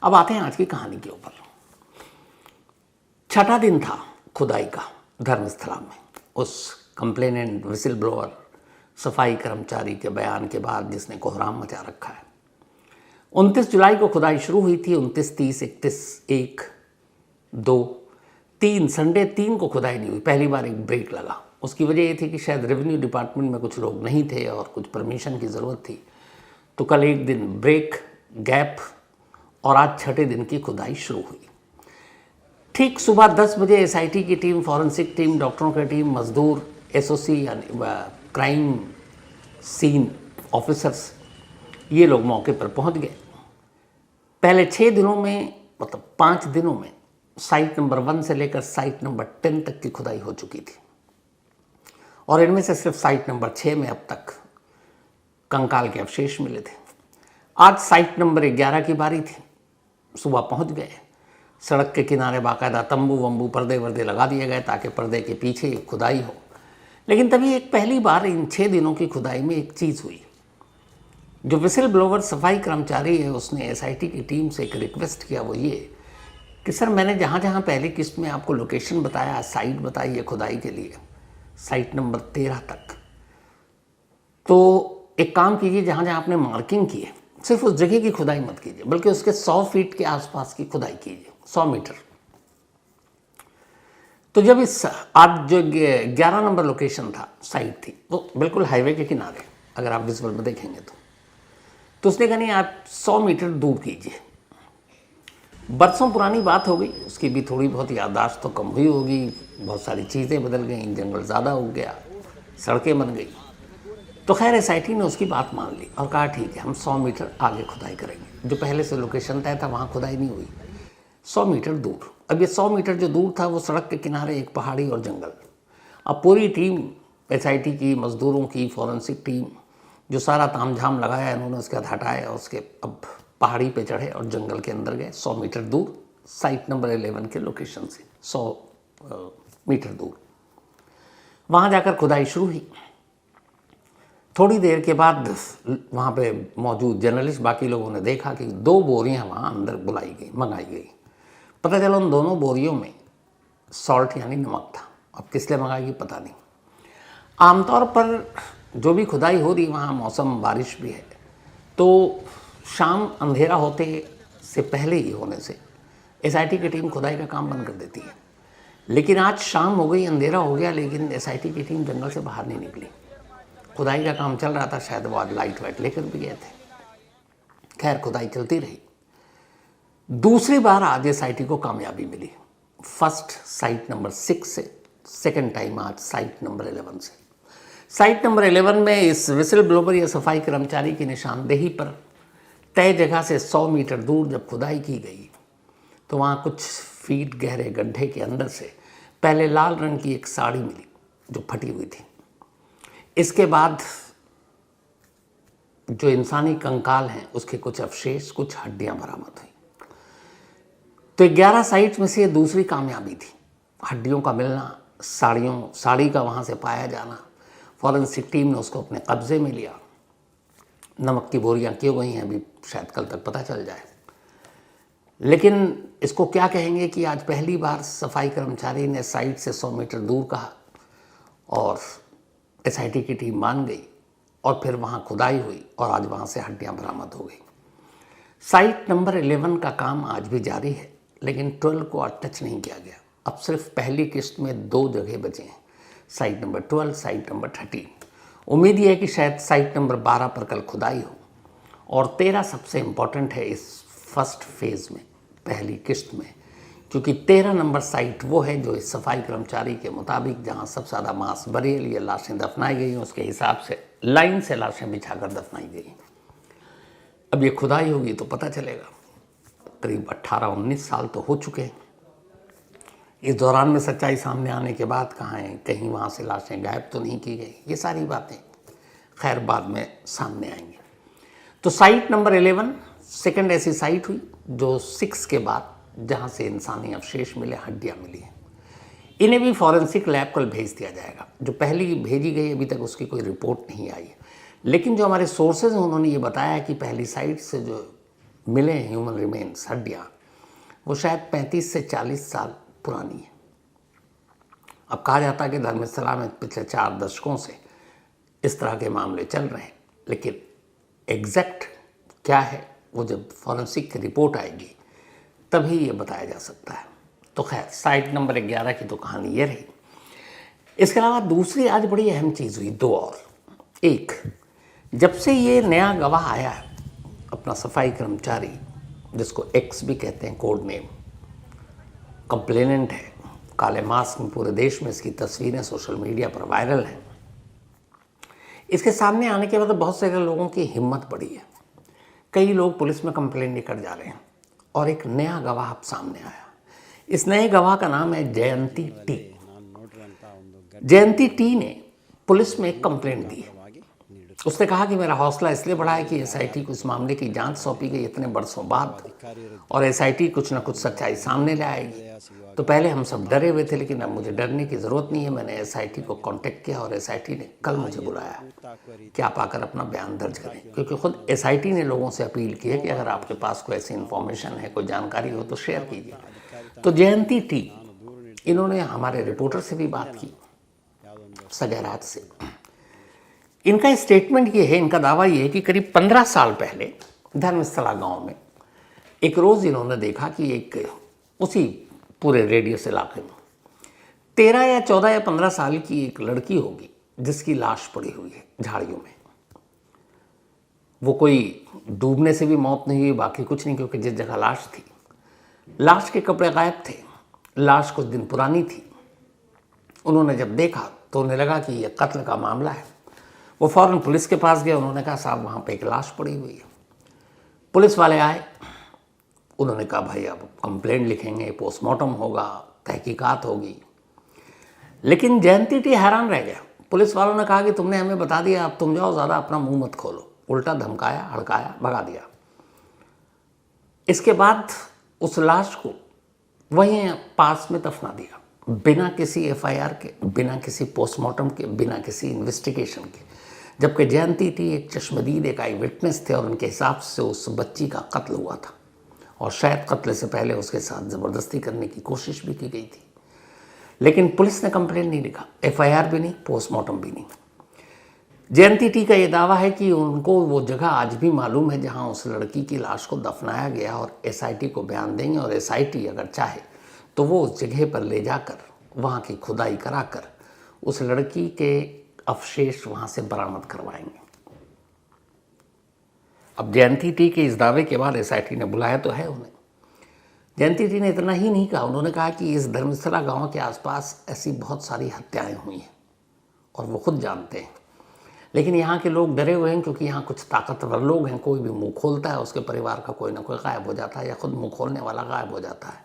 अब आते हैं आज की कहानी के ऊपर। छठा दिन था खुदाई का धर्मस्थला में। उस कंप्लेनेंट विसिल ब्लोअर सफाई कर्मचारी के बयान के बाद जिसने कोहराम मचा रखा है। 29 जुलाई को खुदाई शुरू हुई थी। 29, 30, 31, 1, 2, 3 संडे 3 को खुदाई नहीं हुई। पहली बार एक ब्रेक लगा। उसकी वजह ये थी कि शायद रेवेन्यू डिपार्टमेंट में कुछ लोग नहीं थे और कुछ परमिशन की ज़रूरत थी, तो कल एक दिन ब्रेक, गैप, और आज छठे दिन की खुदाई शुरू हुई। ठीक सुबह 10 बजे एसआईटी की टीम, फॉरेंसिक टीम, डॉक्टरों की टीम, मजदूर, एसओसी यानी क्राइम सीन ऑफिसर्स, ये लोग मौके पर पहुंच गए। पहले 6 दिनों में, मतलब 5 दिनों में साइट नंबर 1 से लेकर साइट नंबर 10 तक की खुदाई हो चुकी थी और इनमें से सिर्फ साइट नंबर 6 में अब तक कंकाल के अवशेष मिले थे। आज साइट नंबर 11 की बारी थी। सुबह पहुंच गए। सड़क के किनारे बाकायदा तंबू वंबू, पर्दे वर्दे लगा दिए गए ताकि पर्दे के पीछे खुदाई हो। लेकिन तभी एक पहली बार इन 6 दिनों की खुदाई में एक चीज़ हुई। जो विसिल ब्लोवर सफाई कर्मचारी है उसने एसआईटी की टीम से एक रिक्वेस्ट किया, वो ये कि सर मैंने जहाँ जहाँ पहली किस्त में आपको लोकेशन बताया, साइट बताई है खुदाई के लिए, साइट नंबर 13 तक, तो एक काम कीजिए, जहाँ जहाँ आपने मार्किंग की है सिर्फ उस जगह की खुदाई मत कीजिए, बल्कि उसके 100 फीट के आसपास की खुदाई कीजिए, 100 मीटर। तो जब इस आज जो 11 नंबर लोकेशन था, साइट थी, वो बिल्कुल हाईवे के किनारे, अगर आप विजुअल में देखेंगे तो उसने कहा नहीं आप 100 मीटर दूर कीजिए। बरसों पुरानी बात हो गई, उसकी भी थोड़ी बहुत याददाश्त तो कम हुई होगी, बहुत सारी चीज़ें बदल गई, जंगल ज़्यादा हो गया, सड़कें बन गई। तो खैर एसआईटी ने उसकी बात मान ली और कहा ठीक है हम 100 मीटर आगे खुदाई करेंगे। जो पहले से लोकेशन तय था वहाँ खुदाई नहीं हुई, 100 मीटर दूर। अब ये 100 मीटर जो दूर था वो सड़क के किनारे एक पहाड़ी और जंगल। अब पूरी टीम एसआईटी की, मजदूरों की, फॉरेंसिक टीम, जो सारा तामझाम लगाया इन्होंने, उसके बाद हटाया, उसके अब पहाड़ी पे चढ़े और जंगल के अंदर गए 100 मीटर दूर, साइट नंबर 11 के लोकेशन से 100 मीटर दूर। वहाँ जाकर खुदाई शुरू हुई। थोड़ी देर के बाद वहाँ पे मौजूद जर्नलिस्ट, बाकी लोगों ने देखा कि 2 बोरियाँ वहाँ अंदर मंगाई गई। पता चला उन दोनों बोरियों में सॉल्ट यानी नमक था। अब किस लिए मंगाई गई पता नहीं। आमतौर पर जो भी खुदाई हो रही, वहाँ मौसम बारिश भी है, तो शाम अंधेरा होते से पहले ही होने से एसआईटी की टीम खुदाई का काम बंद कर देती है। लेकिन आज शाम हो गई, अंधेरा हो गया, लेकिन एसआईटी की टीम जंगल से बाहर नहीं निकली। खुदाई का काम चल रहा था, शायद वो आज लाइट वाइट लेकर भी गए थे। खैर खुदाई चलती रही। दूसरी बार आज एसआईटी को कामयाबी मिली। फर्स्ट साइट नंबर 6 से, सेकेंड टाइम आज साइट नंबर 11 से। साइट नंबर 11 में इस विसिल ब्लोवर या सफाई कर्मचारी की निशानदेही पर तय जगह से 100 मीटर दूर जब खुदाई की गई तो वहाँ कुछ फीट गहरे गड्ढे के अंदर से पहले लाल रंग की एक साड़ी मिली जो फटी हुई थी। इसके बाद जो इंसानी कंकाल हैं उसके कुछ अवशेष, कुछ हड्डियां बरामद हुई। तो 11 साइट्स में से ये दूसरी कामयाबी थी। हड्डियों का मिलना, साड़ी का वहाँ से पाया जाना। फॉरेंसिक टीम ने उसको अपने कब्जे में लिया। नमक की बोरियां क्यों गई हैं अभी शायद कल तक पता चल जाए। लेकिन इसको क्या कहेंगे कि आज पहली बार सफाई कर्मचारी ने साइट से 100 मीटर दूर कहा और एसआईटी की टीम मान गई और फिर वहाँ खुदाई हुई और आज वहाँ से हड्डियाँ बरामद हो गई। साइट नंबर 11 का काम आज भी जारी है, लेकिन 12 को आज टच नहीं किया गया। अब सिर्फ पहली किस्त में 2 जगह बचे हैं, साइट नंबर 12, साइट नंबर 13। उम्मीद यह है कि शायद साइट नंबर 12 पर कल खुदाई हो और 13 सबसे इम्पॉर्टेंट है इस फर्स्ट फेज़ में, पहली किस्त में, क्योंकि 13 नंबर साइट वो है जो इस सफाई कर्मचारी के मुताबिक जहाँ सबसे ज़्यादा मांस बरेल या लाशें दफनाई गई, उसके हिसाब से लाइन से लाशें बिछाकर दफनाई गई। अब ये खुदाई होगी तो पता चलेगा। करीब 18-19 साल तो हो चुके हैं। इस दौरान में सच्चाई सामने आने के बाद कहाँ हैं, कहीं वहाँ से लाशें गायब तो नहीं की गई, ये सारी बातें खैर बाद में सामने आएंगी। तो साइट नंबर 11 सेकंड ऐसी साइट हुई जो 6 के बाद जहाँ से इंसानी अवशेष मिले, हड्डियाँ मिली हैं। इन्हें भी फॉरेंसिक लैब कल भेज दिया जाएगा। जो पहली भेजी गई अभी तक उसकी कोई रिपोर्ट नहीं आई है, लेकिन जो हमारे सोर्सेज हैं उन्होंने ये बताया कि पहली साइट से जो मिले ह्यूमन रिमेन्स, हड्डियाँ, वो शायद 35 से 40 साल पुरानी है। अब कहा जाता है कि धर्मस्थला में पिछले 4 दशकों से इस तरह के मामले चल रहे हैं, लेकिन एग्जैक्ट क्या है वो जब फॉरेंसिक रिपोर्ट आएगी तभी ये बताया जा सकता है। तो खैर, साइट नंबर 11 की तो कहानी ये रही। इसके अलावा दूसरी आज बड़ी अहम चीज़ हुई, 2 और। एक, जब से ये नया गवाह आया है, अपना सफाई कर्मचारी, जिसको एक्स भी कहते हैं, कोड नेम, कंप्लेनेंट है, काले मास्क में पूरे देश में इसकी तस्वीरें सोशल मीडिया पर वायरल हैं। इसके सामने आने के बाद बहुत सारे लोगों की हिम्मत बढ़ी है। कई लोग पुलिस में कंप्लेंट लेकर जा रहे हैं और एक नया गवाह अब सामने आया। इस नए गवाह का नाम है जयंती टी। जयंती टी ने पुलिस में एक कंप्लेंट दी। उसने कहा कि मेरा हौसला इसलिए बढ़ा है कि एसआईटी को इस मामले की जांच सौंपी गई इतने बरसों बाद, और एसआईटी कुछ ना कुछ सच्चाई सामने ले आएगी। तो पहले हम सब डरे हुए थे, लेकिन अब मुझे डरने की ज़रूरत नहीं है। मैंने एसआईटी को कांटेक्ट किया और एसआईटी ने कल मुझे बुलाया कि आप आकर अपना बयान दर्ज करें, क्योंकि खुद एसआईटी ने लोगों से अपील की है कि अगर आपके पास कोई ऐसी इन्फॉर्मेशन है, कोई जानकारी हो तो शेयर कीजिए। तो जयंती टी, इन्होंने हमारे रिपोर्टर से भी बात की, सगैरात से। इनका स्टेटमेंट ये है, इनका दावा ये है कि करीब 15 साल पहले धर्मस्थला गांव में एक रोज़ इन्होंने देखा कि एक उसी पूरे रेडियस इलाके में 13 या 14 या 15 साल की एक लड़की होगी जिसकी लाश पड़ी हुई है झाड़ियों में। वो कोई डूबने से भी मौत नहीं हुई, बाकी कुछ नहीं, क्योंकि जिस जगह लाश थी, लाश के कपड़े गायब थे, लाश कुछ दिन पुरानी थी। उन्होंने जब देखा तो उन्हें लगा कि ये कत्ल का मामला है। वो फ़ौरन पुलिस के पास गए। उन्होंने कहा साहब वहाँ पे एक लाश पड़ी हुई है। पुलिस वाले आए, उन्होंने कहा भाई अब कंप्लेंट लिखेंगे, पोस्टमार्टम होगा, तहकीकात होगी। लेकिन जयंती टी हैरान रह गया। पुलिस वालों ने कहा कि तुमने हमें बता दिया, अब तुम जाओ, ज़्यादा अपना मुंह मत खोलो। उल्टा धमकाया, हड़काया, भगा दिया। इसके बाद उस लाश को वहीं पास में दफना दिया, बिना किसी एफआईआर के, बिना किसी पोस्टमार्टम के, बिना किसी इन्वेस्टिगेशन के। जबकि जयंती टी एक चश्मदीद, एक आई विटनेस थे और उनके हिसाब से उस बच्ची का कत्ल हुआ था, और शायद कत्ल से पहले उसके साथ ज़बरदस्ती करने की कोशिश भी की गई थी। लेकिन पुलिस ने कंप्लेंट नहीं लिखा, एफआईआर भी नहीं, पोस्टमार्टम भी नहीं। जयंती टी का ये दावा है कि उनको वो जगह आज भी मालूम है जहां उस लड़की की लाश को दफनाया गया, और एसआईटी को बयान देंगे, और एसआईटी अगर चाहे तो वो उस जगह पर ले जाकर वहाँ की खुदाई कराकर उस लड़की के अवशेष वहाँ से बरामद करवाएंगे। अब जयंती टी के इस दावे के बाद एसआईटी ने बुलाया तो है उन्हें। जयंती टी ने इतना ही नहीं कहा, उन्होंने कहा कि इस धर्मस्थला गांव के आसपास ऐसी बहुत सारी हत्याएं हुई हैं और वो खुद जानते हैं। लेकिन यहाँ के लोग डरे हुए हैं, क्योंकि यहाँ कुछ ताकतवर लोग हैं। कोई भी मुंह खोलता है उसके परिवार का कोई ना कोई गायब हो जाता है, या खुद मुंह खोलने वाला गायब हो जाता है,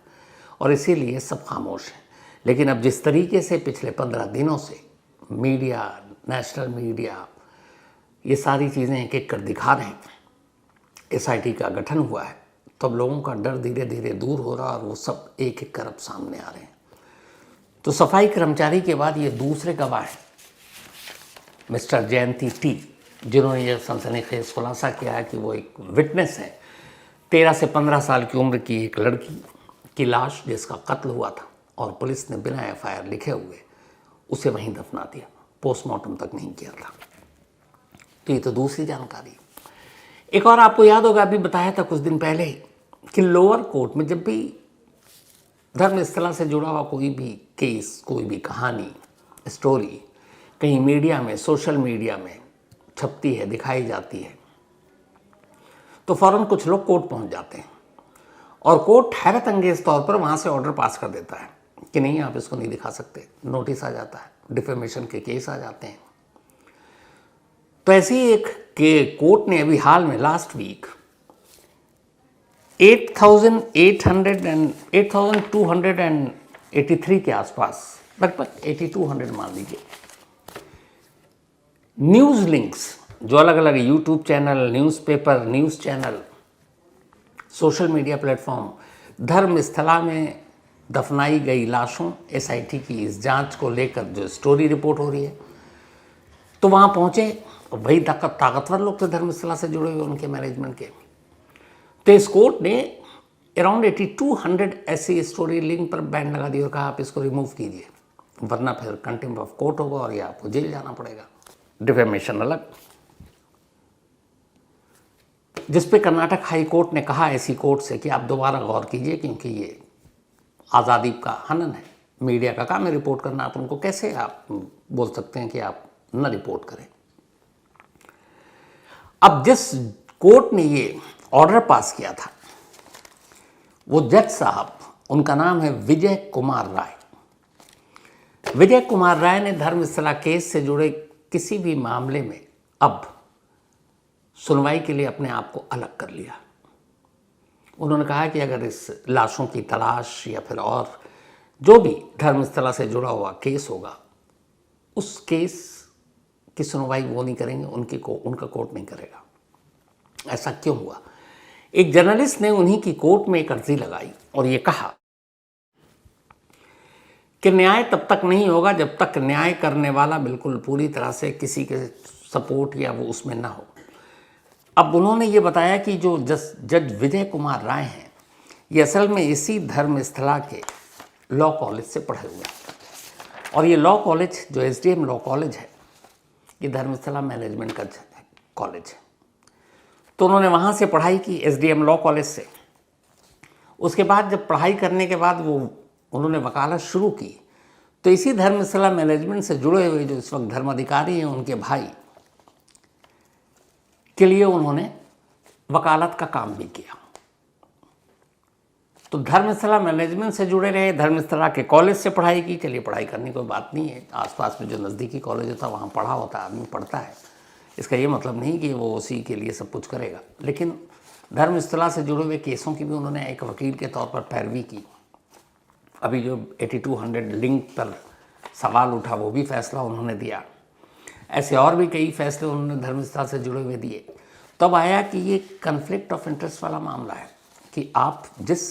और इसीलिए सब खामोश हैं। लेकिन अब जिस तरीके से पिछले 15 दिनों से मीडिया, नेशनल मीडिया, ये सारी चीज़ें एक एक कर दिखा रहे हैं, एसआईटी का गठन हुआ है, तो अब लोगों का डर धीरे धीरे दूर हो रहा है और वो सब एक एक कर अब सामने आ रहे हैं। तो सफाई कर्मचारी के बाद ये दूसरे गवाह हैं, मिस्टर जयंती टी, जिन्होंने ये सनसनीखेज खुलासा किया है कि वो एक विटनेस है। 13 से 15 साल की उम्र की एक लड़की की लाश जिसका कत्ल हुआ था, और पुलिस ने बिना एफआईआर लिखे हुए उसे वहीं दफना दिया, पोस्टमार्टम तक नहीं किया था। तो ये तो दूसरी जानकारी। एक और आपको याद होगा, अभी बताया था कुछ दिन पहले कि लोअर कोर्ट में जब भी धर्मस्थला से जुड़ा हुआ कोई भी केस, कोई भी कहानी, स्टोरी कहीं मीडिया में, सोशल मीडिया में छपती है, दिखाई जाती है, तो फ़ौरन कुछ लोग कोर्ट पहुंच जाते हैं, और कोर्ट हैरत अंगेज तौर पर वहाँ से ऑर्डर पास कर देता है कि नहीं आप इसको नहीं दिखा सकते। नोटिस आ जाता है, डिफेमेशन के केस आ जाते हैं। तो ऐसी एक के कोर्ट ने अभी हाल में लास्ट वीक 8,283 के आसपास, लगभग 8,200 मान लीजिए, न्यूज़ लिंक्स, जो अलग अलग YouTube channel, newspaper, news channel, social media platform, Dharmasthala में दफनाई गई लाशों, एसआईटी की इस जांच को लेकर जो स्टोरी रिपोर्ट हो रही है, तो वहाँ पहुँचे। वही ताकतवर लोग थे धर्मस्थला से जुड़े हुए, उनके मैनेजमेंट के। तो इस कोर्ट ने अराउंड 8200 ऐसी स्टोरी लिंक पर बैन लगा दी और कहा आप इसको रिमूव कीजिए, वरना फिर कंटेम्प्ट ऑफ कोर्ट होगा और ये आपको जेल जाना पड़ेगा। डिफेमेशन अलग। जिस पे कर्नाटक हाई कोर्ट ने कहा ऐसी कोर्ट से कि आप दोबारा गौर कीजिए, क्योंकि ये आज़ादी का हनन है, मीडिया का काम है रिपोर्ट करना, आप उनको कैसे आप बोल सकते हैं कि आप न रिपोर्ट करें। अब जिस कोर्ट ने ये ऑर्डर पास किया था वो जज साहब, उनका नाम है विजय कुमार राय। विजय कुमार राय ने धर्मस्थला केस से जुड़े किसी भी मामले में अब सुनवाई के लिए अपने आप को अलग कर लिया। उन्होंने कहा कि अगर इस लाशों की तलाश या फिर और जो भी धर्मस्थला से जुड़ा हुआ केस होगा, उस केस की सुनवाई वो नहीं करेंगे, उनका कोर्ट नहीं करेगा। ऐसा क्यों हुआ? एक जर्नलिस्ट ने उन्हीं की कोर्ट में एक अर्जी लगाई और ये कहा कि न्याय तब तक नहीं होगा जब तक न्याय करने वाला बिल्कुल पूरी तरह से किसी के सपोर्ट या वो उसमें ना हो। अब उन्होंने ये बताया कि जो जज विजय कुमार राय हैं, ये असल में इसी धर्मस्थला के लॉ कॉलेज से पढ़े हुए हैं और ये लॉ कॉलेज जो SDM लॉ कॉलेज है, ये धर्मस्थला मैनेजमेंट का कॉलेज है। तो उन्होंने वहाँ से पढ़ाई की SDM लॉ कॉलेज से। उसके बाद जब पढ़ाई करने के बाद उन्होंने वकालत शुरू की, तो इसी धर्मस्थला मैनेजमेंट से जुड़े हुए जो इस वक्त धर्माधिकारी हैं, उनके भाई के लिए उन्होंने वकालत का काम भी किया। तो धर्मस्थला मैनेजमेंट से जुड़े रहे, धर्मस्थला के कॉलेज से पढ़ाई की। चलिए, पढ़ाई करने कोई बात नहीं है, आसपास में जो नज़दीकी कॉलेज होता है वहाँ पढ़ा होता आदमी पढ़ता है। इसका ये मतलब नहीं कि वो उसी के लिए सब कुछ करेगा, लेकिन धर्मस्थला से जुड़े हुए केसों की भी उन्होंने एक वकील के तौर पर पैरवी की। अभी जो 8200 लिंक पर सवाल उठा वो भी फैसला उन्होंने दिया। ऐसे और भी कई फैसले उन्होंने धर्मस्थला से जुड़े हुए दिए। तब आया कि ये कन्फ्लिक्ट ऑफ इंटरेस्ट वाला मामला है कि आप जिस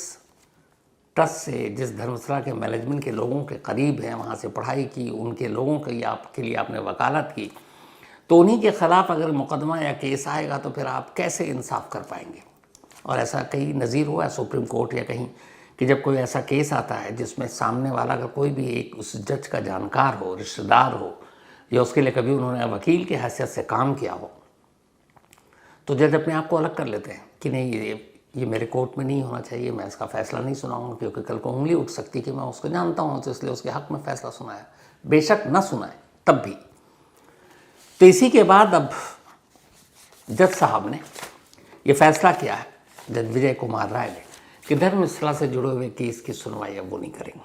ट्रस्ट से, जिस धर्मस्थला के मैनेजमेंट के लोगों के करीब हैं, वहाँ से पढ़ाई की, उनके लोगों के लिए आपने वकालत की, तो उन्हीं के ख़िलाफ़ अगर मुकदमा या केस आएगा तो फिर आप कैसे इंसाफ कर पाएंगे। और ऐसा कई नज़ीर हुआ है सुप्रीम कोर्ट या कहीं कि जब कोई ऐसा केस आता है जिसमें सामने वाला अगर कोई भी एक उस जज का जानकार हो, रिश्तेदार हो, या उसके लिए कभी उन्होंने वकील की हैसियत से काम किया हो, तो जज अपने आप को अलग कर लेते हैं कि नहीं, ये मेरे कोर्ट में नहीं होना चाहिए, मैं इसका फ़ैसला नहीं सुनाऊंगा, क्योंकि कल को उंगली उठ सकती कि मैं उसको जानता हूँ, तो इसलिए उसके हक़ में फ़ैसला सुनाया, बेशक न सुनाए तब भी। तो इसी के बाद अब जज साहब ने ये फैसला किया है, जज विजय कुमार राय ने, कि धर्मस्थला से जुड़े हुए केस की सुनवाई अब वो नहीं करेंगे।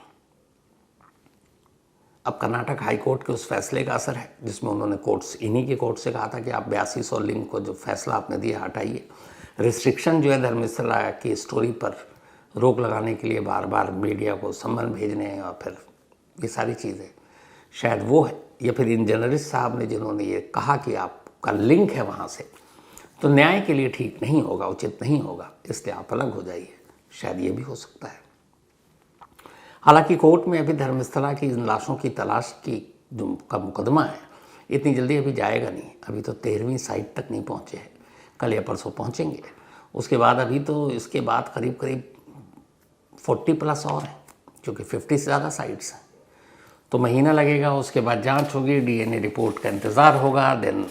अब कर्नाटक हाई कोर्ट के उस फैसले का असर है जिसमें उन्होंने इन्हीं के कोर्ट से कहा था कि आप 8200 लिंक को जो फैसला आपने दिया हटाइए। रिस्ट्रिक्शन जो है धर्मस्थला की स्टोरी पर रोक लगाने के लिए बार बार मीडिया को सम्मन भेजने और फिर ये सारी चीज़ें, शायद वो है, या फिर इन जर्नलिस्ट साहब ने जिन्होंने ये कहा कि आपका लिंक है वहाँ से, तो न्याय के लिए ठीक नहीं होगा, उचित नहीं होगा, इसलिए आप अलग हो जाइए। शायद ये भी हो सकता है। हालांकि कोर्ट में अभी धर्मस्थला की इन लाशों की तलाश की जो का मुकदमा है, इतनी जल्दी अभी जाएगा नहीं। अभी तो 13वीं साइट तक नहीं पहुँचे हैं, कल या परसों पहुँचेंगे। उसके बाद अभी तो इसके बाद करीब करीब 40+ और हैं, क्योंकि 50 से ज़्यादा साइट्स हैं, तो महीना लगेगा। उसके बाद जांच होगी, DNA रिपोर्ट का इंतज़ार होगा, देन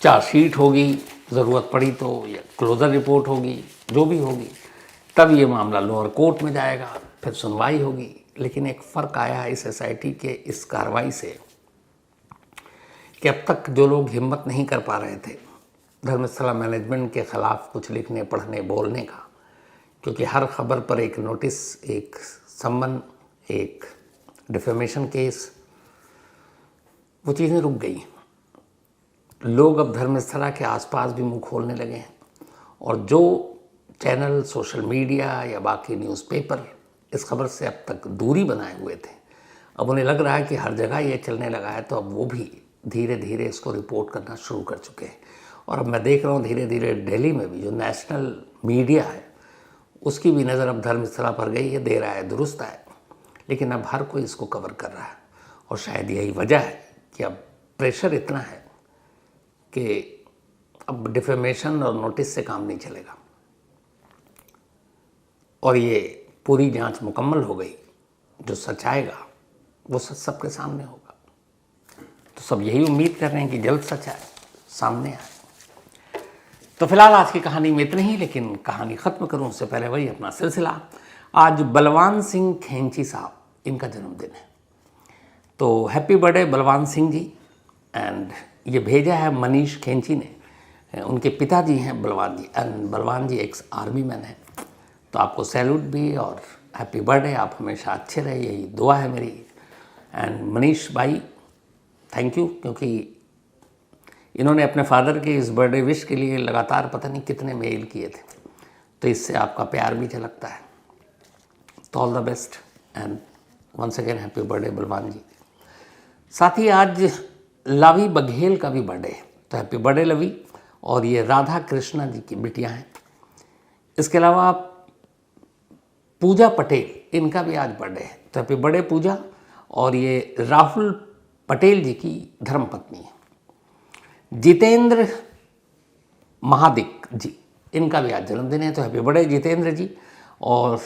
चार्जशीट होगी, ज़रूरत पड़ी तो या क्लोज़र रिपोर्ट होगी, जो भी होगी, तब ये मामला लोअर कोर्ट में जाएगा, फिर सुनवाई होगी। लेकिन एक फ़र्क आया है इस SIT के इस कार्रवाई से कि अब तक जो लोग हिम्मत नहीं कर पा रहे थे धर्मस्थला मैनेजमेंट के ख़िलाफ़ कुछ लिखने, पढ़ने, बोलने का, क्योंकि हर खबर पर एक नोटिस, एक सम्मन, एक डिफेमेशन केस, वो चीज़ें रुक गई। लोग अब धर्मस्थला के आसपास भी मुंह खोलने लगे हैं, और जो चैनल, सोशल मीडिया या बाकी न्यूज़पेपर इस खबर से अब तक दूरी बनाए हुए थे, अब उन्हें लग रहा है कि हर जगह ये चलने लगा है, तो अब वो भी धीरे धीरे इसको रिपोर्ट करना शुरू कर चुके हैं। और अब मैं देख रहा हूँ धीरे धीरे दिल्ली में भी जो नेशनल मीडिया है उसकी भी नज़र अब धर्मस्थला पर गई है। दे रहा है, दुरुस्त है, लेकिन अब हर कोई इसको कवर कर रहा है। और शायद यही वजह है कि अब प्रेशर इतना है कि अब डिफेमेशन और नोटिस से काम नहीं चलेगा, और ये पूरी जांच मुकम्मल हो गई, जो सच आएगा वो सच सबके सामने होगा। तो सब यही उम्मीद कर रहे हैं कि जल्द सच आए, सामने आए। तो फिलहाल आज की कहानी में इतनी ही, लेकिन कहानी ख़त्म करूं उससे पहले वही अपना सिलसिला। आज बलवान सिंह खेंची साहब, इनका जन्मदिन है, तो happy birthday Balwan Singh ji. And ये भेजा है मनीष खेंची ने, उनके पिताजी हैं बलवान जी, एंड बलवान जी एक्स आर्मी मैन हैं। तो आपको सैल्यूट भी और हैप्पी बर्थडे, आप हमेशा अच्छे रहे, यही दुआ है मेरी। एंड मनीष भाई थैंक यू, क्योंकि इन्होंने अपने फादर के इस बर्थडे विश के लिए लगातार पता नहीं कितने मेल किए थे, तो इससे आपका प्यार भी झलकता है। तो all the best and once again happy birthday Balwan ji. साथ ही आज लवी बघेल का भी बर्थडे है, तो हैप्पी बर्थडे लवी। और ये राधा कृष्णा जी की बिटिया हैं। इसके अलावा पूजा पटेल, इनका भी आज बर्थडे है, तो हैप्पी बर्थडे पूजा। और ये राहुल पटेल जी की धर्मपत्नी है। जितेंद्र महादिक जी, इनका भी आज जन्मदिन है, तो हैप्पी बर्थडे जितेंद्र जी। और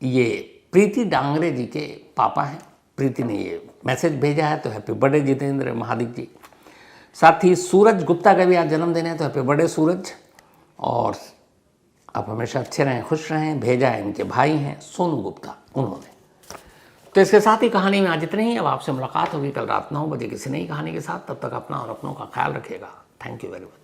ये प्रीति डांगरे जी के पापा हैं, प्रीति ने ये मैसेज भेजा है, तो हैप्पी बर्थडे जितेंद्र महादिक जी। साथ ही सूरज गुप्ता का भी आज जन्मदिन है, तो हैप्पी बर्थडे सूरज। और आप हमेशा अच्छे रहें, खुश रहें। भेजा है इनके भाई हैं सोनू गुप्ता, उन्होंने। तो इसके साथ ही कहानी में आज इतने ही। अब आपसे मुलाकात होगी कल रात 9 बजे किसी नई कहानी के साथ। तब तक अपना और अपनों का ख्याल रखिएगा। Thank you very much.